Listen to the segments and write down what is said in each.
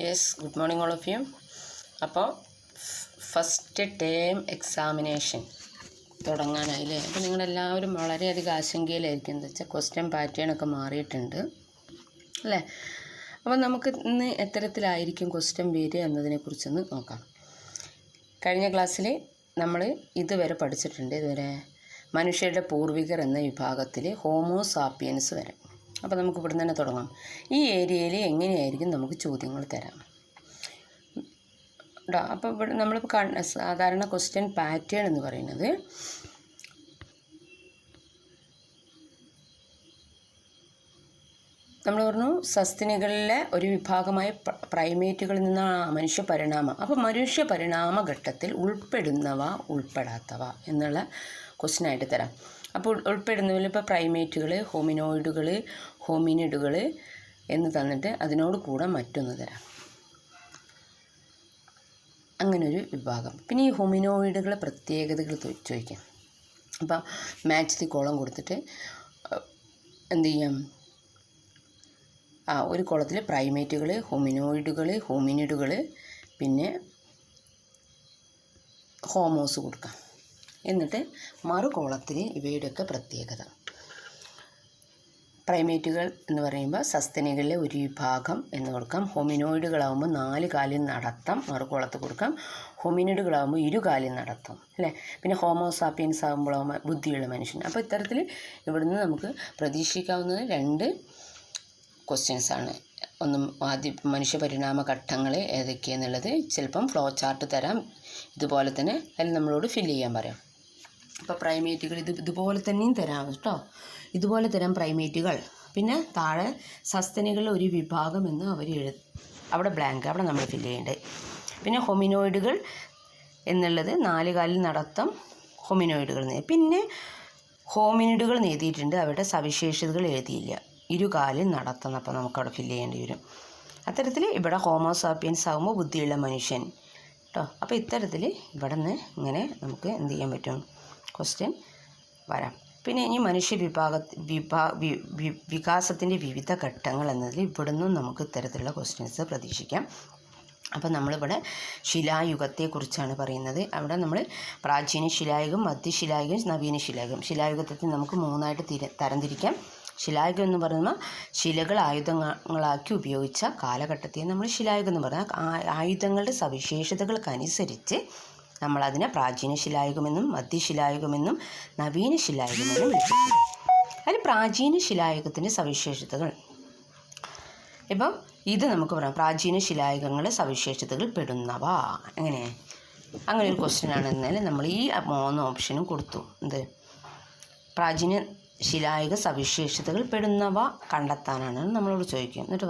Yes, good morning all of you. അപ്പോൾ first term examination തുടങ്ങാനായില്ലേ? അപ്പോൾ നിങ്ങളെല്ലാവരും വളരെയധികം ആശങ്കയിലായിരിക്കും. എന്താ വെച്ചാൽ ക്വസ്റ്റ്യൻ പാറ്റേൺ ഒക്കെ മാറിയിട്ടുണ്ട് അല്ലേ? അപ്പോൾ നമുക്ക് ഇന്ന് എത്തരത്തിലായിരിക്കും ക്വസ്റ്റ്യൻ വരിക എന്നതിനെക്കുറിച്ചൊന്ന് നോക്കാം. കഴിഞ്ഞ ക്ലാസ്സിൽ നമ്മൾ ഇതുവരെ പഠിച്ചിട്ടുണ്ട്. ഇതുവരെ മനുഷ്യരുടെ പൂർവികർ എന്ന വിഭാഗത്തിൽ ഹോമോസാപ്പിയൻസ് വരെ. അപ്പോൾ നമുക്ക് ഇവിടെ തന്നെ തുടങ്ങാം. ഈ ഏരിയയിൽ എങ്ങനെയായിരിക്കും നമുക്ക് ചോദ്യങ്ങൾ തരാം കേട്ടോ. അപ്പോൾ ഇവിടെ നമ്മളിപ്പോൾ സാധാരണ ക്വസ്റ്റ്യൻ പാറ്റേൺ എന്ന് പറയുന്നത് നമ്മൾ പറഞ്ഞു സസ്തിനികളിലെ ഒരു വിഭാഗമായ പ്രൈമേറ്റുകളിൽ നിന്നാണ് മനുഷ്യ പരിണാമം. അപ്പോൾ മനുഷ്യ പരിണാമ ഘട്ടത്തിൽ ഉൾപ്പെടുന്നവ ഉൾപ്പെടാത്തവ എന്നുള്ള ക്വസ്റ്റ്യനായിട്ട് തരാം. അപ്പോൾ ഉൾപ്പെടുന്നതിൽ ഇപ്പോൾ പ്രൈമേറ്റുകൾ, ഹോമിനോയിഡുകൾ, ഹോമിനിഡുകൾ എന്ന് തന്നിട്ട് അതിനോട് കൂടെ മറ്റൊന്ന് തരാം. അങ്ങനൊരു വിഭാഗം. പിന്നെ ഈ ഹോമിനോയിഡുകളെ പ്രത്യേകതകൾ ചോദിക്കാം. അപ്പോൾ മാച്ച് ദി കോളം കൊടുത്തിട്ട് എന്ത് ചെയ്യാം? ഒരു കോളത്തിൽ പ്രൈമേറ്റുകൾ, ഹോമിനോയിഡുകൾ, ഹോമിനിഡുകൾ, പിന്നെ ഹോമോസ് കൊടുക്കാം. എന്നിട്ട് മറുകോളത്തിൽ ഇവയുടെയൊക്കെ പ്രത്യേകത. പ്രൈമേറ്റുകൾ എന്ന് പറയുമ്പോൾ സസ്തനികളിലെ ഒരു വിഭാഗം എന്ന് കൊടുക്കാം. ഹോമിനോയിഡുകളാകുമ്പോൾ 4 കാലിൽ നടത്തം മറുകോളത്ത് കൊടുക്കാം. ഹോമിനിഡുകളാകുമ്പോൾ 2 കാലിൽ നടത്തം അല്ലേ? പിന്നെ ഹോമോസാപ്പിയൻസ് ആകുമ്പോഴാകുമ്പോൾ ബുദ്ധിയുള്ള മനുഷ്യൻ. അപ്പോൾ ഇത്തരത്തിൽ ഇവിടുന്ന് നമുക്ക് പ്രതീക്ഷിക്കാവുന്നത് 2 ക്വസ്റ്റ്യൻസാണ്. ഒന്ന് ആദ്യ മനുഷ്യ പരിണാമ ഘട്ടങ്ങൾ ഏതൊക്കെയാണെന്നുള്ളത് ചിലപ്പം ഫ്ലോ ചാർട്ട് തരാം. ഇതുപോലെ തന്നെ അതിൽ നമ്മളോട് ഫില്ല് ചെയ്യാൻ പറയാം. ഇപ്പോൾ പ്രൈമേറ്റുകൾ ഇതുപോലെ തന്നെയും തരാം കേട്ടോ. ഇതുപോലെ തരാം പ്രൈമേറ്റുകൾ. പിന്നെ താഴെ സസ്തനികളിലെ ഒരു വിഭാഗം എന്ന് അവർ അവിടെ ബ്ലാങ്ക്, അവിടെ നമ്മൾ ഫില്ല് ചെയ്യേണ്ടത്. പിന്നെ ഹോമിനോയിഡുകൾ എന്നുള്ളത് 4 കാലിൽ നടത്തം ഹോമിനോയിഡുകൾ. പിന്നെ ഹോമിനിഡുകൾ എഴുതിയിട്ടുണ്ട്, അവരുടെ സവിശേഷതകൾ എഴുതിയില്ല. 2 കാലിൽ നടത്തം, അപ്പോൾ നമുക്കവിടെ ഫില്ല് ചെയ്യേണ്ടി വരും. അത്തരത്തിൽ ഇവിടെ ഹോമോസാപ്പിയൻസ് ആകുമ്പോൾ ബുദ്ധിയുള്ള മനുഷ്യൻ കേട്ടോ. അപ്പോൾ ഇത്തരത്തിൽ ഇവിടെ നിന്ന് ഇങ്ങനെ നമുക്ക് എന്ത് ചെയ്യാൻ പറ്റും? ക്വസ്റ്റ്യൻ വരാം. പിന്നെ ഇനി മനുഷ്യ വികാസത്തിൻ്റെ വിവിധ ഘട്ടങ്ങൾ എന്നതിൽ ഇവിടെ നിന്നും നമുക്ക് ഇത്തരത്തിലുള്ള ക്വസ്റ്റ്യൻസ് പ്രതീക്ഷിക്കാം. അപ്പോൾ നമ്മളിവിടെ ശിലായുഗത്തെക്കുറിച്ചാണ് പറയുന്നത്. അവിടെ നമ്മൾ പ്രാചീന ശിലായുഗം, മധ്യശിലായുഗം, നവീന ശിലായുഗം. ശിലായുഗത്തെ നമുക്ക് 3ആയിട്ട് തരംതിരിക്കാം. ശിലായുഗം എന്ന് പറയുമ്പോൾ ശിലകൾ ആയുധങ്ങളാക്കി ഉപയോഗിച്ച കാലഘട്ടത്തെ നമ്മൾ ശിലായുഗം എന്ന് പറഞ്ഞാൽ ആയുധങ്ങളുടെ സവിശേഷതകൾക്കനുസരിച്ച് നമ്മളതിനെ പ്രാചീന ശിലായുഗമെന്നും മധ്യശിലായുഗമെന്നും നവീന ശിലായുഗമെന്നും വിളിക്കുന്നു. അതിൽ പ്രാചീന ശിലായുഗത്തിൻ്റെ സവിശേഷതകൾ ഇപ്പം ഇത് നമുക്ക് പറയാം. പ്രാചീന ശിലായുഗങ്ങളുടെ സവിശേഷതകൾ പെടുന്നവ എങ്ങനെ? അങ്ങനെ ഒരു ക്വസ്റ്റ്യൻ ആണെന്നാൽ നമ്മൾ ഈ 3 ഓപ്ഷനും കൊടുത്തു. എന്ത്? പ്രാചീന ശിലായുഗ സവിശേഷതകൾ പെടുന്നവ കണ്ടെത്താനാണ് നമ്മളോട് ചോദിക്കുക. എന്നിട്ട്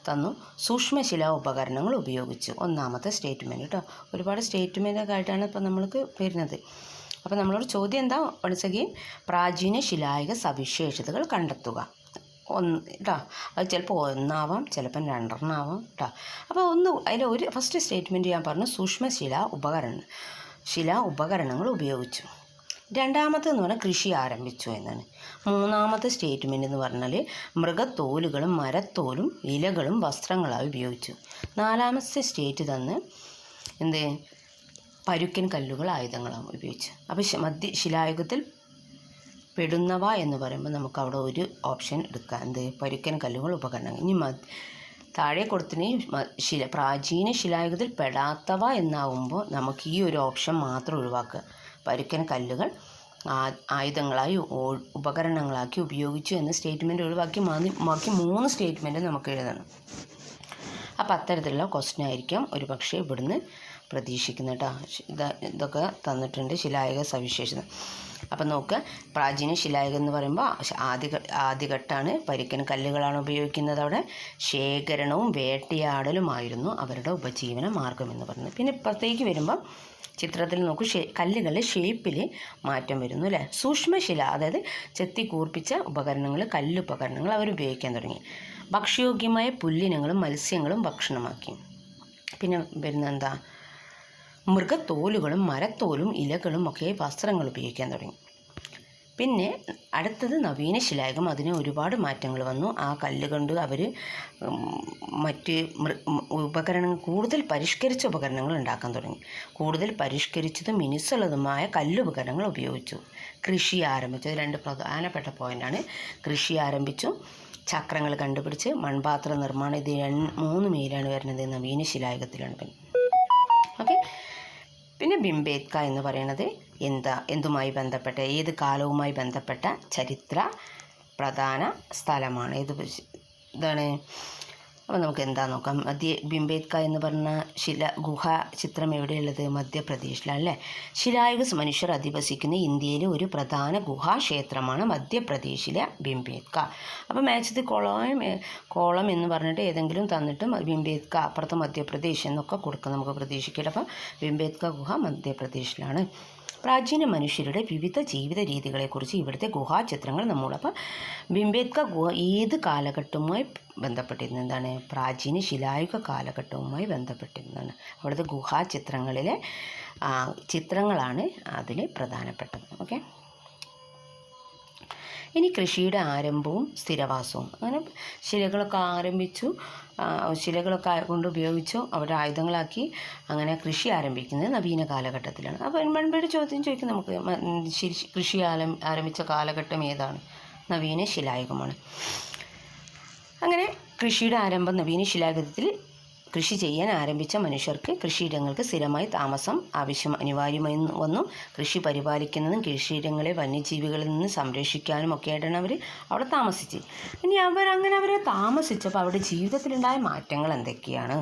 തന്നു സൂക്ഷ്മശിലാ ഉപകരണങ്ങൾ ഉപയോഗിച്ച്. 1ാമത്തെ സ്റ്റേറ്റ്മെൻറ്റ് കേട്ടോ. ഒരുപാട് സ്റ്റേറ്റ്മെൻറ്റൊക്കെ ആയിട്ടാണ് ഇപ്പോൾ നമ്മൾക്ക് വരുന്നത്. അപ്പോൾ നമ്മളോട് ചോദ്യം എന്താ? ഒളിച്ചകയും പ്രാചീന ശിലായുഗ സവിശേഷതകൾ കണ്ടെത്തുക. 1 കേട്ടോ. അത് ചിലപ്പോൾ 1ആവാം, ചിലപ്പം 2 ആവാം കേട്ടോ. അപ്പോൾ അതിൽ ഫസ്റ്റ് സ്റ്റേറ്റ്മെൻറ്റ് ഞാൻ പറഞ്ഞു ശിലാ ഉപകരണങ്ങൾ ഉപയോഗിച്ചു. 2ാമത്തെന്ന് പറഞ്ഞാൽ കൃഷി ആരംഭിച്ചു എന്നാണ്. 3ാമത്തെ സ്റ്റേറ്റ്മെൻറ്റ് എന്ന് പറഞ്ഞാൽ മൃഗത്തോലുകളും മരത്തോലും ഇലകളും വസ്ത്രങ്ങളായി ഉപയോഗിച്ചു. 4ാമത്തെ സ്റ്റേറ്റ് തന്ന് എന്ത്? പരുക്കൻ കല്ലുകൾ ആയുധങ്ങളാണ് ഉപയോഗിച്ചു. അപ്പോൾ മധ്യശിലായുഗത്തിൽ പെടുന്നവ എന്ന് പറയുമ്പോൾ നമുക്ക് അവിടെ ഒരു ഓപ്ഷൻ എടുക്കാം. എന്ത്? പരുക്കൻ കല്ലുകൾ ഉപകരണങ്ങൾ. ഇനി താഴെ കൊടുത്തിന് പ്രാചീന ശിലായുഗത്തിൽ പെടാത്തവ എന്നാകുമ്പോൾ നമുക്ക് ഈ ഒരു ഓപ്ഷൻ മാത്രം ഒഴിവാക്കുക. പരുക്കൻ കല്ലുകൾ ആയുധങ്ങളായി ഉപകരണങ്ങളാക്കി ഉപയോഗിച്ചു എന്ന സ്റ്റേറ്റ്മെൻറ്റ് ഒഴിവാക്കി ബാക്കി 3 സ്റ്റേറ്റ്മെൻറ്റ് നമുക്ക് എഴുതണം. അപ്പോൾ അത്തരത്തിലുള്ള ക്വസ്റ്റ്യൻ ആയിരിക്കും ഒരു പക്ഷേ ഇവിടുന്ന് പ്രതീക്ഷിക്കുന്നത് കേട്ടോ. ഇതൊക്കെ തന്നിട്ടുണ്ട് ശിലായുഗ സവിശേഷത. അപ്പം നോക്കുക, പ്രാചീന ശിലായുഗം എന്ന് പറയുമ്പോൾ ആദ്യഘട്ടമാണ്. പരുക്കൻ കല്ലുകളാണ് ഉപയോഗിക്കുന്നത്. അവിടെ ശേഖരണവും വേട്ടയാടലുമായിരുന്നു അവരുടെ ഉപജീവന മാർഗം എന്ന് പറയുന്നത്. പിന്നെ ഇപ്പുറത്തേക്ക് വരുമ്പോൾ ചിത്രത്തിൽ നോക്കൂ, കല്ലുകളുടെ ഷേപ്പിൽ മാറ്റം വരുന്നു അല്ലേ? സൂക്ഷ്മശില, അതായത് ചെത്തി കൂർപ്പിച്ച ഉപകരണങ്ങൾ, കല്ലുപകരണങ്ങൾ അവർ ഉപയോഗിക്കാൻ തുടങ്ങി. ഭക്ഷ്യയോഗ്യമായ പുല്ലിനങ്ങളും മത്സ്യങ്ങളും ഭക്ഷണമാക്കി. പിന്നെ വരുന്ന എന്താ? മൃഗത്തോലുകളും മരത്തോലും ഇലകളും ഒക്കെ വസ്ത്രങ്ങൾ ഉപയോഗിക്കാൻ തുടങ്ങി. പിന്നെ അടുത്തത് നവീന ശിലായുഗം. അതിന് ഒരുപാട് മാറ്റങ്ങൾ വന്നു. ആ കല്ല് കൊണ്ട് അവർ മറ്റ് ഉപകരണങ്ങൾ കൂടുതൽ പരിഷ്കരിച്ച ഉപകരണങ്ങൾ ഉണ്ടാക്കാൻ തുടങ്ങി. കൂടുതൽ പരിഷ്കരിച്ചതും മിനുസുള്ളതുമായ കല്ലുപകരണങ്ങൾ ഉപയോഗിച്ചു. കൃഷി ആരംഭിച്ചു. 2 പ്രധാനപ്പെട്ട പോയിൻ്റാണ്. കൃഷി ആരംഭിച്ചു, ചക്രങ്ങൾ കണ്ടുപിടിച്ച്, മൺപാത്ര നിർമ്മാണം. ഇത് 3 മേലാണ് വരുന്നത്, നവീന ശിലായുഗത്തിലാണ്. ഓക്കെ. പിന്നെ ഭീംബേത്ക എന്ന് പറയുന്നത് എന്തുമായി ബന്ധപ്പെട്ട, ഏത് കാലവുമായി ബന്ധപ്പെട്ട ചരിത്ര പ്രധാന സ്ഥലമാണ്. ഇതാണ്. അപ്പോൾ നമുക്ക് എന്താ നോക്കാം. ഭീംബേത്ക എന്ന് പറഞ്ഞ ഗുഹ ചിത്രം എവിടെയുള്ളത്? മധ്യപ്രദേശിലാണ് അല്ലേ. ശിലായുഗ മനുഷ്യർ അധിവസിക്കുന്ന ഇന്ത്യയിലെ ഒരു പ്രധാന ഗുഹാക്ഷേത്രമാണ് മധ്യപ്രദേശിലെ ഭീംബേത്ക. അപ്പോൾ മാച്ചത് കോളം എന്ന് പറഞ്ഞിട്ട് ഏതെങ്കിലും തന്നിട്ട് ഭീംബേത്ക അപ്പുറത്ത് മധ്യപ്രദേശ് എന്നൊക്കെ കൊടുക്കാം, നമുക്ക് പ്രതീക്ഷിക്കില്ല. അപ്പോൾ ഭീംബേത്ക ഗുഹ മധ്യപ്രദേശിലാണ്. പ്രാചീന മനുഷ്യരുടെ വിവിധ ജീവിത രീതികളെക്കുറിച്ച് ഇവിടുത്തെ ഗുഹാചിത്രങ്ങൾ നമ്മോട്. അപ്പം ഭീംബേത്ക ഗുഹ ഏത് കാലഘട്ടവുമായി ബന്ധപ്പെട്ടിരുന്നത്? എന്താണ്? പ്രാചീന ശിലായുഗ കാലഘട്ടവുമായി ബന്ധപ്പെട്ടിരുന്നതാണ്. അവിടുത്തെ ഗുഹാചിത്രങ്ങളിലെ ചിത്രങ്ങളാണ് അതിൽ പ്രധാനപ്പെട്ടത്. ഓക്കെ. ഇനി കൃഷിയുടെ ആരംഭവും സ്ഥിരവാസവും. അങ്ങനെ ശിലകളൊക്കെ ആരംഭിച്ചു, ശിലകളൊക്കെ കൊണ്ട് ഉപയോഗിച്ചു, അവരുടെ ആയുധങ്ങളാക്കി അങ്ങനെ കൃഷി ആരംഭിക്കുന്നത് നവീന കാലഘട്ടത്തിലാണ്. അപ്പോൾ മുൻപൊരു ചോദ്യം ചോദിക്കും നമുക്ക്, കൃഷി ആരംഭിച്ച കാലഘട്ടം ഏതാണ്? നവീന ശിലായുഗമാണ്. അങ്ങനെ കൃഷിയുടെ ആരംഭം നവീന ശിലായുഗത്തിൽ കൃഷി ചെയ്യാൻ ആരംഭിച്ച മനുഷ്യർക്ക് കൃഷിയിടങ്ങൾക്ക് സ്ഥിരമായി താമസം അനിവാര്യമായി വന്നു. കൃഷി പരിപാലിക്കുന്നതും കൃഷിയിടങ്ങളെ വന്യജീവികളിൽ നിന്ന് സംരക്ഷിക്കാനും ഒക്കെയായിട്ടാണ് അവർ അവിടെ താമസിച്ച്. ഇനി അവർ താമസിച്ചപ്പോൾ അവരുടെ ജീവിതത്തിലുണ്ടായ മാറ്റങ്ങൾ എന്തൊക്കെയാണ്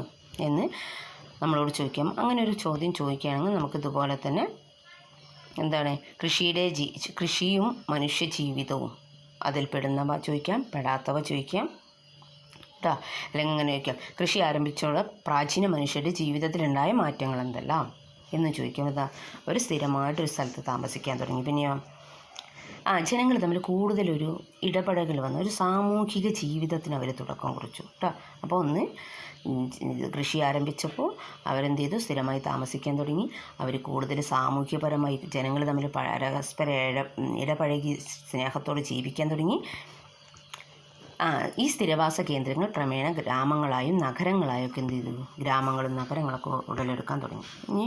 എന്ന് നമ്മളോട് ചോദിക്കാം. അങ്ങനെ ഒരു ചോദ്യം ചോദിക്കുകയാണെങ്കിൽ നമുക്കിതുപോലെ തന്നെ എന്താണ്, കൃഷിയും മനുഷ്യ ജീവിതവും അതിൽ പെടുന്നവ ചോദിക്കാം, പെടാത്തവ ചോദിക്കാം. അല്ലെങ്കിൽ ഇങ്ങനെ ചോദിക്കാം, കൃഷി ആരംഭിച്ചോടെ പ്രാചീന മനുഷ്യരുടെ ജീവിതത്തിലുണ്ടായ മാറ്റങ്ങൾ എന്തെല്ലാം എന്ന് ചോദിക്കാം. ഒരു സ്ഥിരമായിട്ടൊരു സ്ഥലത്ത് താമസിക്കാൻ തുടങ്ങി. പിന്നെയോ ജനങ്ങൾ തമ്മിൽ കൂടുതലൊരു ഇടപെടൽ വന്ന ഒരു സാമൂഹിക ജീവിതത്തിന് അവർ തുടക്കം കുറിച്ചു കേട്ടോ. അപ്പോൾ കൃഷി ആരംഭിച്ചപ്പോൾ അവരെന്ത് ചെയ്തു? സ്ഥിരമായി താമസിക്കാൻ തുടങ്ങി. അവർ കൂടുതൽ സാമൂഹ്യപരമായി ജനങ്ങൾ തമ്മിൽ പരസ്പരം ഇടപഴകി സ്നേഹത്തോടെ ജീവിക്കാൻ തുടങ്ങി. ഈ സ്ഥിരവാസ കേന്ദ്രങ്ങൾ ക്രമേണ ഗ്രാമങ്ങളായും നഗരങ്ങളായും ഒക്കെ എന്ത് ചെയ്തു? ഗ്രാമങ്ങളും നഗരങ്ങളൊക്കെ ഉടലെടുക്കാൻ തുടങ്ങി. ഇനി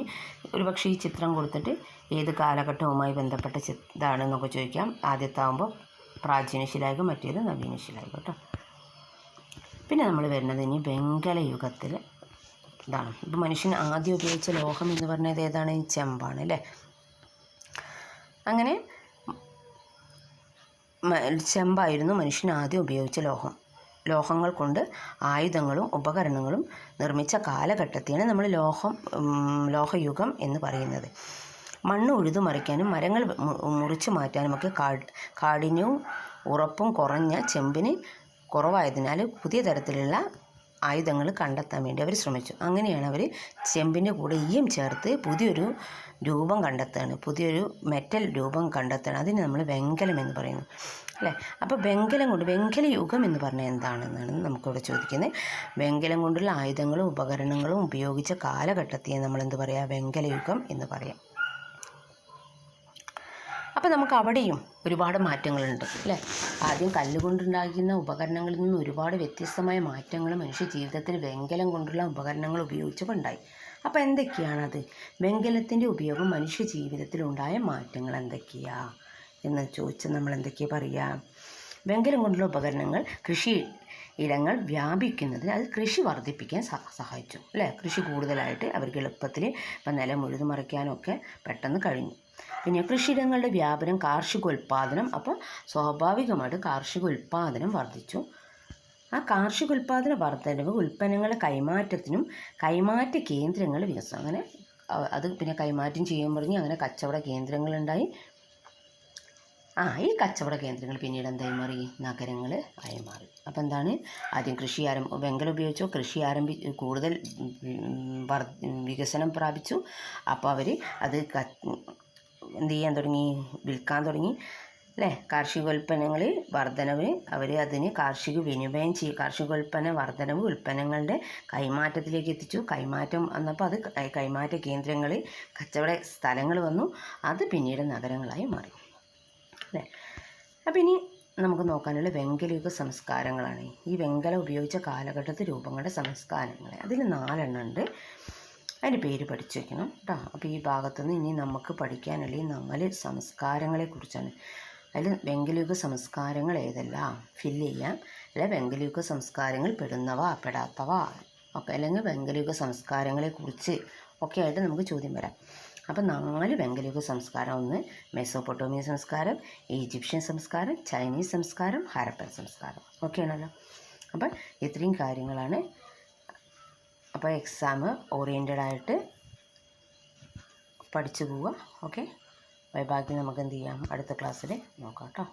ഒരുപക്ഷെ ഈ ചിത്രം കൊടുത്തിട്ട് ഏത് കാലഘട്ടവുമായി ബന്ധപ്പെട്ട ഇതാണെന്നൊക്കെ ചോദിക്കാം. ആദ്യത്താവുമ്പോൾ പ്രാചീന ശിലായുഗം, മറ്റേത് നവീന ശിലായുഗം കേട്ടോ. പിന്നെ നമ്മൾ വരുന്നത് ഇനി വെങ്കല യുഗത്തിൽ ഇതാണ്. ഇപ്പോൾ മനുഷ്യൻ ആദ്യം ഉപയോഗിച്ച ലോഹം എന്ന് പറഞ്ഞത് ഏതാണ്? ചെമ്പാണ് അല്ലേ. അങ്ങനെ ചെമ്പായിരുന്നു മനുഷ്യൻ ആദ്യം ഉപയോഗിച്ച ലോഹങ്ങൾ കൊണ്ട് ആയുധങ്ങളും ഉപകരണങ്ങളും നിർമ്മിച്ച കാലഘട്ടത്തെയാണ് നമ്മൾ ലോഹയുഗം എന്ന് പറയുന്നത്. മണ്ണ് ഉഴുതു മറിക്കാനും മരങ്ങൾ മുറിച്ചു മാറ്റാനുമൊക്കെ കാഠിന്യവും ഉറപ്പും കുറഞ്ഞ ചെമ്പിന് കുറവായതിനാൽ പുതിയ തരത്തിലുള്ള ആയുധങ്ങൾ കണ്ടെത്താൻ വേണ്ടി അവർ ശ്രമിച്ചു. അങ്ങനെയാണ് അവർ ചെമ്പിൻ്റെ കൂടെ ഈയം ചേർത്ത് പുതിയൊരു രൂപം കണ്ടെത്തുകയാണ്, പുതിയൊരു മെറ്റൽ രൂപം കണ്ടെത്തുകയാണ്. അതിന് നമ്മൾ വെങ്കലം എന്ന് പറയുന്നു അല്ലേ. അപ്പോൾ വെങ്കല യുഗം എന്ന് പറഞ്ഞാൽ എന്താണെന്നാണ് നമുക്കിവിടെ ചോദിക്കുന്നത്. വെങ്കലം കൊണ്ടുള്ള ആയുധങ്ങളും ഉപകരണങ്ങളും ഉപയോഗിച്ച കാലഘട്ടത്തെ നമ്മൾ എന്ത് പറയുക? വെങ്കല യുഗം എന്ന് പറയാം. അപ്പോൾ നമുക്ക് അവിടെയും ഒരുപാട് മാറ്റങ്ങളുണ്ട് അല്ലേ. ആദ്യം കല്ലുകൊണ്ടുണ്ടാക്കുന്ന ഉപകരണങ്ങളിൽ നിന്ന് ഒരുപാട് വ്യത്യസ്തമായ മാറ്റങ്ങൾ മനുഷ്യ ജീവിതത്തിൽ വെങ്കലം കൊണ്ടുള്ള ഉപകരണങ്ങൾ ഉപയോഗിച്ചപ്പോൾ ഉണ്ടായി. അപ്പോൾ എന്തൊക്കെയാണത്? വെങ്കലത്തിൻ്റെ ഉപയോഗം മനുഷ്യ ജീവിതത്തിലുണ്ടായ മാറ്റങ്ങൾ എന്തൊക്കെയാ എന്ന് ചോദിച്ചാൽ നമ്മൾ എന്തൊക്കെയാണ് പറയുക? വെങ്കലം കൊണ്ടുള്ള ഉപകരണങ്ങൾ കൃഷി ഇടങ്ങൾ വ്യാപിക്കുന്നതിന് അത് കൃഷി വർദ്ധിപ്പിക്കാൻ സഹായിച്ചു അല്ലേ. കൃഷി കൂടുതലായിട്ട് അവർക്ക് എളുപ്പത്തിൽ ഇപ്പം നിലം ഉഴുതു മറിക്കാനൊക്കെ പെട്ടെന്ന് കഴിഞ്ഞു. പിന്നെ കൃഷിയിടങ്ങളുടെ വ്യാപനം, കാർഷികോൽപാദനം. അപ്പോൾ സ്വാഭാവികമായിട്ട് കാർഷികോൽപാദനം വർദ്ധിച്ചു. ആ കാർഷികോൽപാദന വർധനവ് ഉൽപ്പന്നങ്ങളുടെ കൈമാറ്റത്തിനും കൈമാറ്റ കേന്ദ്രങ്ങൾ വികസനം. അങ്ങനെ അത് പിന്നെ കൈമാറ്റം ചെയ്യാൻ പറഞ്ഞ് അങ്ങനെ കച്ചവട കേന്ദ്രങ്ങളുണ്ടായി. ഈ കച്ചവട കേന്ദ്രങ്ങൾ പിന്നീട് എന്തായി മാറി? നഗരങ്ങൾ ആയി മാറി. അപ്പോൾ എന്താണ്? ആദ്യം വെങ്കലം ഉപയോഗിച്ചു, കൃഷി കൂടുതൽ വികസനം പ്രാപിച്ചു. അപ്പോൾ അവർ അത് എന്ത് ചെയ്യാൻ തുടങ്ങി? വിൽക്കാൻ തുടങ്ങി അല്ലേ. കാർഷികോൽപ്പന്നങ്ങൾ വർധനവ് അവർ അതിന് കാർഷിക വിനിമയം കാർഷികോൽപ്പന്ന വർധനവ് ഉൽപ്പന്നങ്ങളുടെ കൈമാറ്റത്തിലേക്ക് എത്തിച്ചു. കൈമാറ്റം വന്നപ്പോൾ അത് കൈമാറ്റ കേന്ദ്രങ്ങൾ, കച്ചവട സ്ഥലങ്ങൾ വന്നു. അത് പിന്നീട് നഗരങ്ങളായി മാറി അല്ലേ. അപ്പോൾ ഇനി നമുക്ക് നോക്കാനുള്ള വെങ്കലയുഗ സംസ്കാരങ്ങളാണ്. ഈ വെങ്കലം ഉപയോഗിച്ച കാലഘട്ടത്തിൽ രൂപം കൊണ്ട സംസ്കാരങ്ങൾ. അതിൽ 4 ഉണ്ട്. അതിൻ്റെ പേര് പഠിച്ചു വയ്ക്കണം കേട്ടോ. അപ്പോൾ ഈ ഭാഗത്തുനിന്ന് ഇനി നമുക്ക് പഠിക്കാനുള്ള ഈ 4 സംസ്കാരങ്ങളെക്കുറിച്ചാണ്. അതിൽ വെങ്കലയുഗ സംസ്കാരങ്ങൾ ഏതെല്ലാം ഫില്ല് ചെയ്യാം. അല്ലെ വെങ്കലയുഗ സംസ്കാരങ്ങൾ പെടുന്നവ പെടാത്തവ ഒക്കെ, അല്ലെങ്കിൽ വെങ്കലയുഗ സംസ്കാരങ്ങളെക്കുറിച്ച് ഒക്കെ ആയിട്ട് നമുക്ക് ചോദ്യം വരാം. അപ്പം 4 വെങ്കലയുഗ സംസ്കാരം. ഒന്ന് മെസോപ്പൊട്ടോമിയ സംസ്കാരം, ഈജിപ്ഷ്യൻ സംസ്കാരം, ചൈനീസ് സംസ്കാരം, ഹരപ്പൻ സംസ്കാരം. ഓക്കെ ആണല്ലോ. അപ്പം ഇത്രയും കാര്യങ്ങളാണ്. അപ്പോൾ എക്സാം ഓറിയൻറ്റഡ് ആയിട്ട് പഠിച്ചു പോവുക. ഓക്കെ, ബാക്കി നമുക്ക് എന്ത് ചെയ്യാം, അടുത്ത ക്ലാസ്സിൽ നോക്കാം കേട്ടോ.